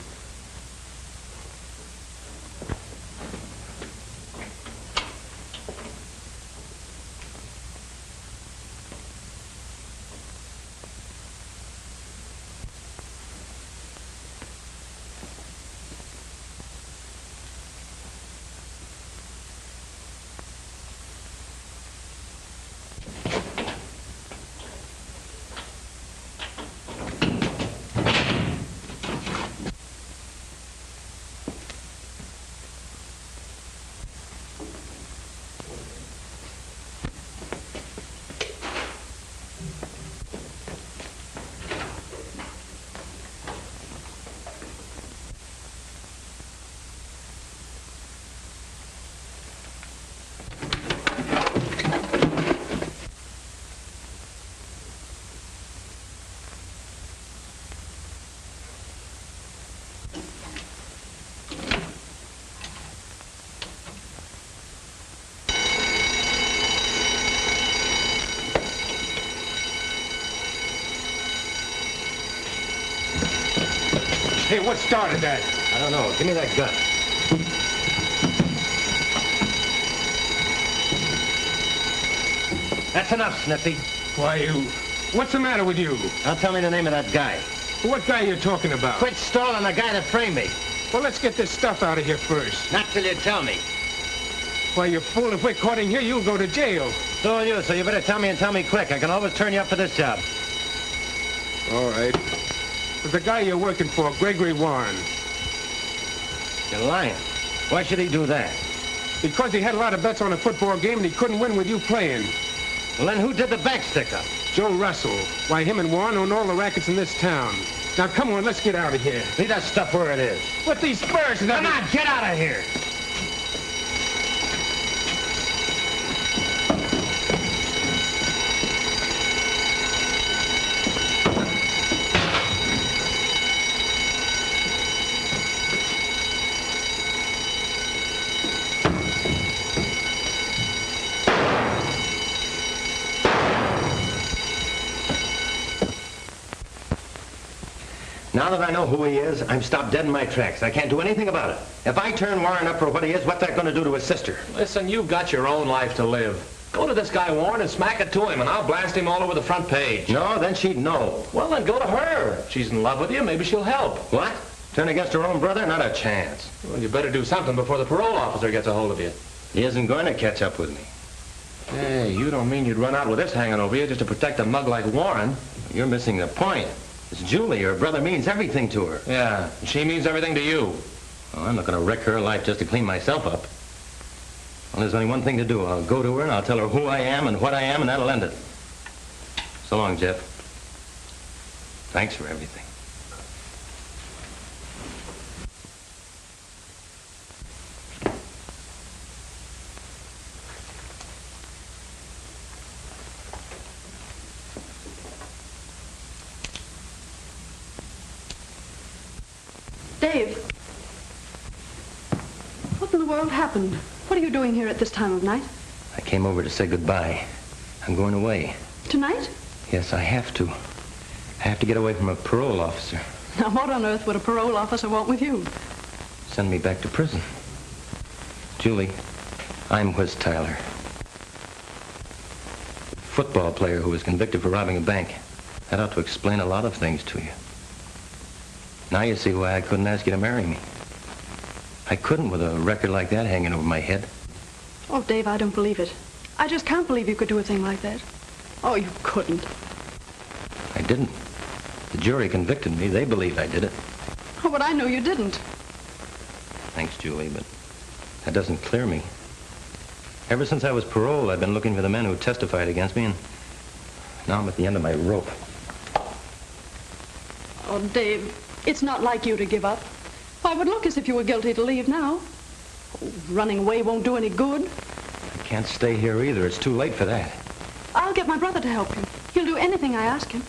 S19: Hey, what started that?
S2: I don't know. Give me that gun. That's enough, Sniffy.
S19: Why, what's the matter with you?
S2: Now tell me the name of that guy.
S19: What guy you talking about?
S2: Quit stalling the guy that framed me.
S19: Well, let's get this stuff out of here first.
S2: Not till you tell me.
S19: Why, you fool, if we're caught in here, you'll go to jail.
S2: So will you, so you better tell me and tell me quick. I can always turn you up for this job.
S19: All right. The guy you're working for, Gregory Warren.
S2: You're lying. Why should he do that?
S19: Because he had a lot of bets on a football game and he couldn't win with you playing.
S2: Well, then who did the back stick-up?
S19: Joe Russell. Why, him and Warren own all the rackets in this town. Now, come on, let's get out of here.
S2: Leave that stuff where it is.
S19: With these spurs and
S2: Come on, get out of here. Now that I know who he is, I'm stopped dead in my tracks. I can't do anything about it. If I turn Warren up for what he is, what's that going to do to his sister?
S5: Listen, you've got your own life to live. Go to this guy Warren and smack it to him, and I'll blast him all over the front page.
S2: No, then she'd know.
S5: Well, then go to her. If she's in love with you, maybe she'll help.
S2: What? Turn against her own brother? Not a chance.
S5: Well, you better do something before the parole officer gets a hold of you.
S2: He isn't going to catch up with me.
S5: Hey, you don't mean you'd run out with this hanging over you just to protect a mug like Warren?
S2: You're missing the point. It's Julie. Her brother means everything to her.
S5: Yeah, she means everything to you.
S2: Well, I'm not going to wreck her life just to clean myself up. Well, there's only one thing to do. I'll go to her and I'll tell her who I am and what I am, and that'll end it. So long, Jeff. Thanks for everything.
S9: Dave. What in the world happened? What are you doing here at this time of night?
S16: I came over to say goodbye. I'm going away.
S9: Tonight?
S16: Yes, I have to. I have to get away from a parole officer.
S9: Now, what on earth would a parole officer want with you?
S16: Send me back to prison. Julie, I'm Whiz Tyler. Football player who was convicted for robbing a bank. That ought to explain a lot of things to you. Now you see why I couldn't ask you to marry me. I couldn't with a record like that hanging over my head.
S9: Oh, Dave, I don't believe it. I just can't believe you could do a thing like that. Oh, you couldn't.
S16: I didn't. The jury convicted me. They believed I did it.
S9: Oh, but I know you didn't.
S16: Thanks, Julie, but that doesn't clear me. Ever since I was paroled, I've been looking for the men who testified against me, and now I'm at the end of my rope.
S9: Oh, Dave, it's not like you to give up. Why, it would look as if you were guilty to leave now. Oh, running away won't do any good.
S16: I can't stay here either. It's too late for that.
S9: I'll get my brother to help you. He'll do anything I ask him.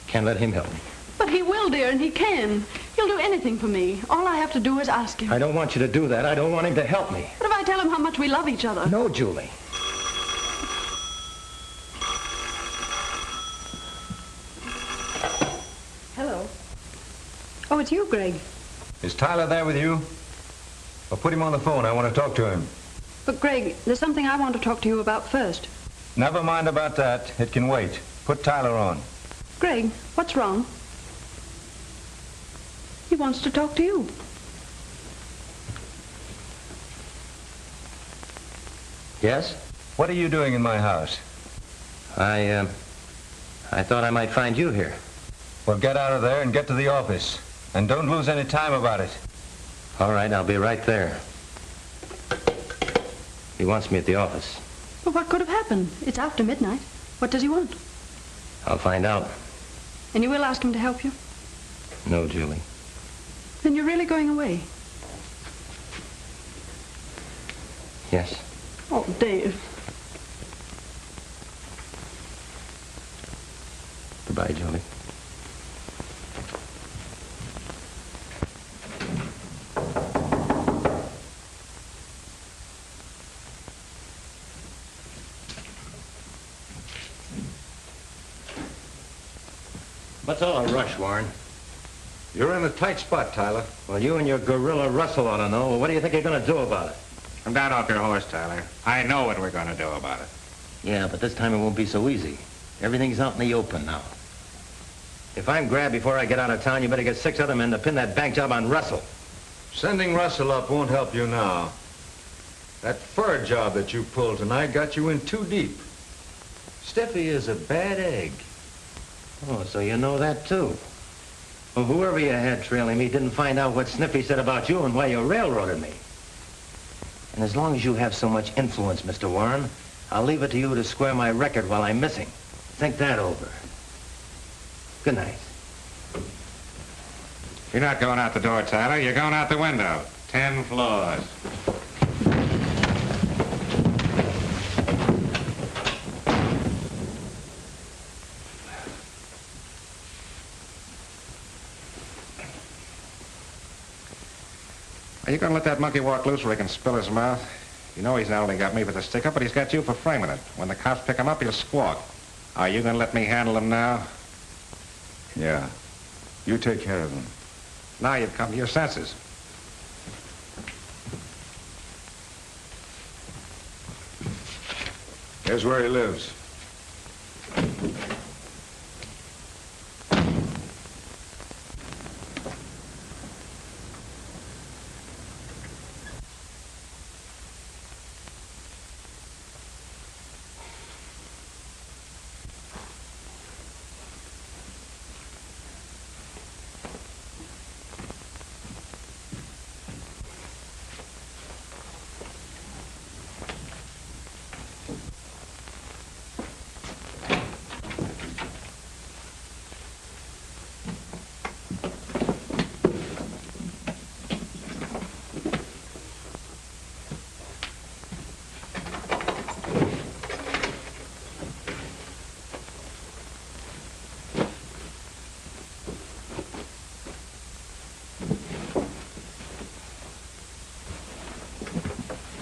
S16: Can't let him help me.
S9: But he will, dear, and he can. He'll do anything for me. All I have to do is ask him.
S16: I don't want you to do that. I don't want him to help me.
S9: What if I tell him how much we love each other?
S16: No, Julie.
S9: Hello. Oh, it's you, Greg.
S6: Is Tyler there with you? Well, put him on the phone. I want to talk to him.
S9: But, Greg, there's something I want to talk to you about first.
S6: Never mind about that. It can wait. Put Tyler on.
S9: Greg, what's wrong? He wants to talk to you.
S16: Yes?
S6: What are you doing in my house?
S16: I thought I might find you here.
S6: Well, get out of there and get to the office. And don't lose any time about it.
S16: All right, I'll be right there. He wants me at the office.
S9: But what could have happened? It's after midnight. What does he want?
S16: I'll find out.
S9: And you will ask him to help you?
S16: No, Julie.
S9: Then you're really going away?
S16: Yes.
S9: Oh, Dave.
S16: Goodbye, Julie. What's all the rush, Warren?
S11: You're in a tight spot, Tyler.
S16: Well, you and your gorilla Russell ought to know. Well, what do you think you're going to do about it?
S11: Come down off your horse, Tyler. I know what we're going to do about it.
S16: Yeah, but this time it won't be so easy. Everything's out in the open now. If I'm grabbed before I get out of town, you better get 6 other men to pin that bank job on Russell.
S6: Sending Russell up won't help you now. That fur job that you pulled tonight got you in too deep. Steffi is a bad egg.
S16: Oh, so you know that, too. Well, whoever you had trailing me didn't find out what Sniffy said about you and why you railroaded me. And as long as you have so much influence, Mr. Warren, I'll leave it to you to square my record while I'm missing. Think that over. Good night.
S11: You're not going out the door, Tyler. You're going out the window. 10 floors. Are you going to let that monkey walk loose where he can spill his mouth? You know he's not only got me for the stick-up, but he's got you for framing it. When the cops pick him up, he'll squawk. Are you going to let me handle him now?
S6: Yeah. You take care of him.
S11: Now you've come to your senses.
S6: Here's where he lives.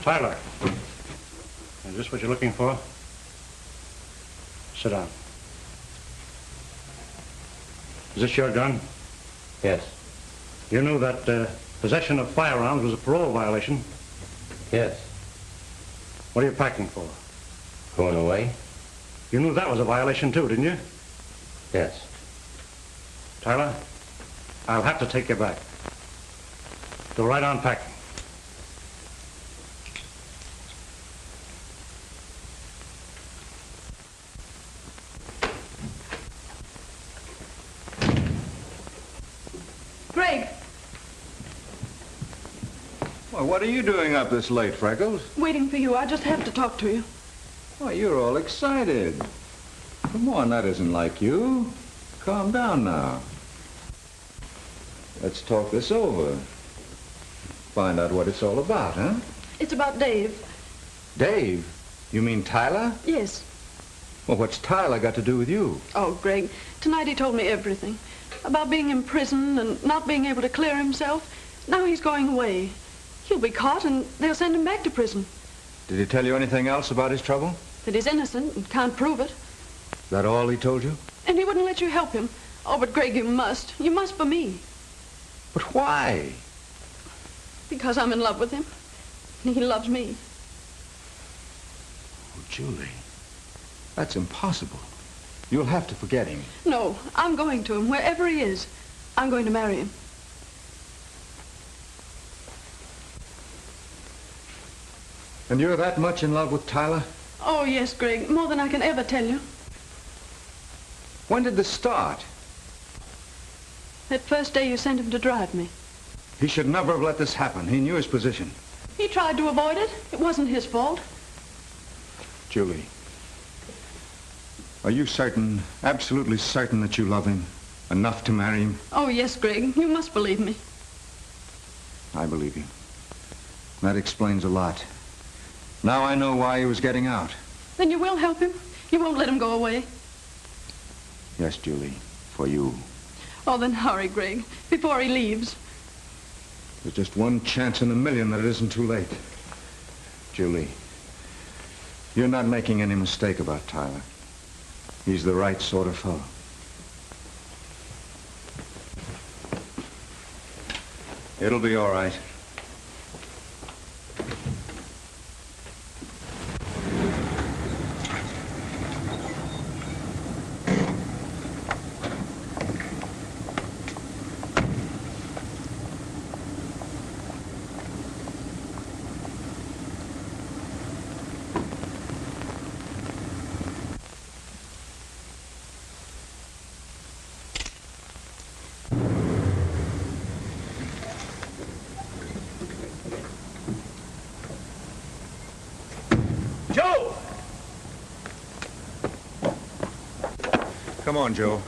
S3: Tyler, is this what you're looking for? Sit down. Is this your gun?
S2: Yes.
S3: You knew that possession of firearms was a parole violation?
S2: Yes.
S3: What are you packing for?
S2: Going away?
S3: You knew that was a violation too, didn't you?
S2: Yes.
S3: Tyler, I'll have to take you back. Go right on packing.
S9: Greg,
S6: Well, what are you doing up this late, Freckles?
S9: waiting for you. I just have to talk to you.
S6: Why, you're all excited. Come on, that isn't like you. Calm down now. Let's talk this over. Find out what it's all about, huh?
S9: It's about Dave.
S6: Dave? You mean Tyler?
S9: Yes.
S6: Well, what's Tyler got to do with you?
S9: Oh, Greg, tonight he told me everything. About being in prison and not being able to clear himself. Now he's going away. He'll be caught and they'll send him back to prison.
S6: Did he tell you anything else about his trouble?
S9: That he's innocent and can't prove it.
S6: Is that all he told you?
S9: And he wouldn't let you help him. Oh, but Greg, you must. You must for me.
S6: But why?
S9: Because I'm in love with him. And he loves me.
S6: Oh, Julie, that's impossible. You'll have to forget him.
S9: No, I'm going to him, wherever he is. I'm going to marry him.
S6: And you're that much in love with Tyler?
S9: Oh, yes, Greg, more than I can ever tell you.
S6: When did this start?
S9: That first day you sent him to drive me.
S6: He should never have let this happen. He knew his position.
S9: He tried to avoid it. It wasn't his fault.
S6: Julie, are you certain, absolutely certain that you love him enough to marry him?
S9: Oh, yes, Greg, you must believe me.
S6: I believe you. That explains a lot. Now I know why he was getting out.
S9: Then you will help him? You won't let him go away?
S6: Yes, Julie, for you.
S9: Oh, then hurry, Greg, before he leaves.
S6: There's just one chance in a million that it isn't too late. Julie, you're not making any mistake about Tyler. He's the right sort of fellow. It'll be all right.
S19: Joe!
S6: Come on, Joe.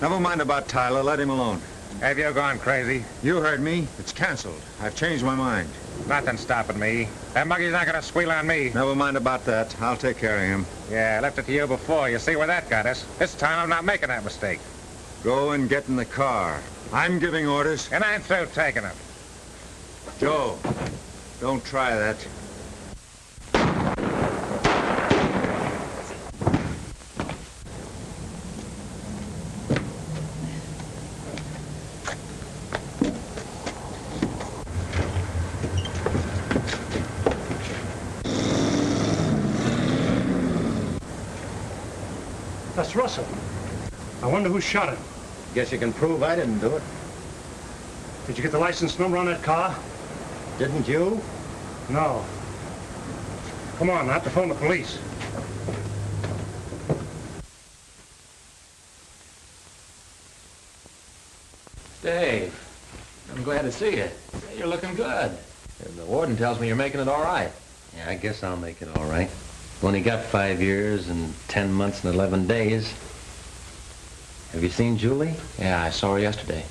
S6: Never mind about Tyler. Let him alone.
S11: Have you gone crazy?
S6: You heard me. It's canceled. I've changed my mind.
S11: Nothing stopping me. That monkey's not gonna squeal on me.
S6: Never mind about that. I'll take care of him.
S11: Yeah, I left it to you before. You see where that got us. This time I'm not making that mistake.
S6: Go and get in the car. I'm giving orders.
S11: And I'm through taking them.
S6: Joe, don't try that.
S3: That's Russell. I wonder who shot him.
S2: Guess you can prove I didn't do it.
S3: Did you get the license number on that car?
S2: Didn't you?
S3: No. Come on, I have to phone the police.
S5: Dave, I'm glad to see you. You're looking good. The warden tells me you're making it all right.
S2: Yeah, I guess I'll make it all right. Only got 5 years and 10 months and 11 days. Have you seen Julie?
S5: Yeah, I saw her yesterday.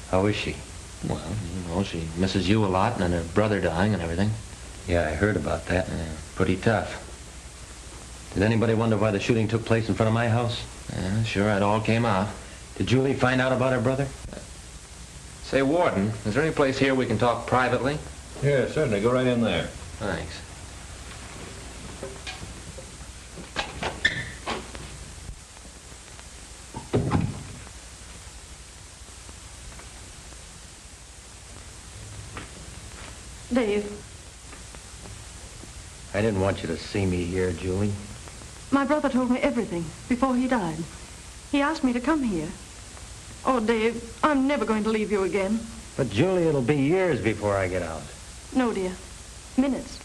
S2: How is she?
S5: Well, you know, she misses you a lot and her brother dying and everything.
S2: Yeah, I heard about that.
S5: Yeah.
S2: Pretty tough. Did anybody wonder why the shooting took place in front of my house?
S5: Yeah, sure, it all came out.
S2: Did Julie find out about her brother?
S5: Say, Warden, is there any place here we can talk privately?
S1: Yeah, certainly. Go right in there.
S5: Thanks.
S9: Dave,
S16: I didn't want you to see me here, Julie.
S9: my brother told me everything before he died. He asked me to come here. Oh, Dave, I'm never going to leave you again.
S16: But, Julie, it'll be years before I get out.
S9: No, dear. Minutes.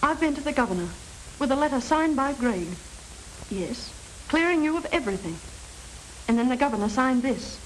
S9: I've been to the governor with a letter signed by Greg. Yes, clearing you of everything. And then the governor signed this.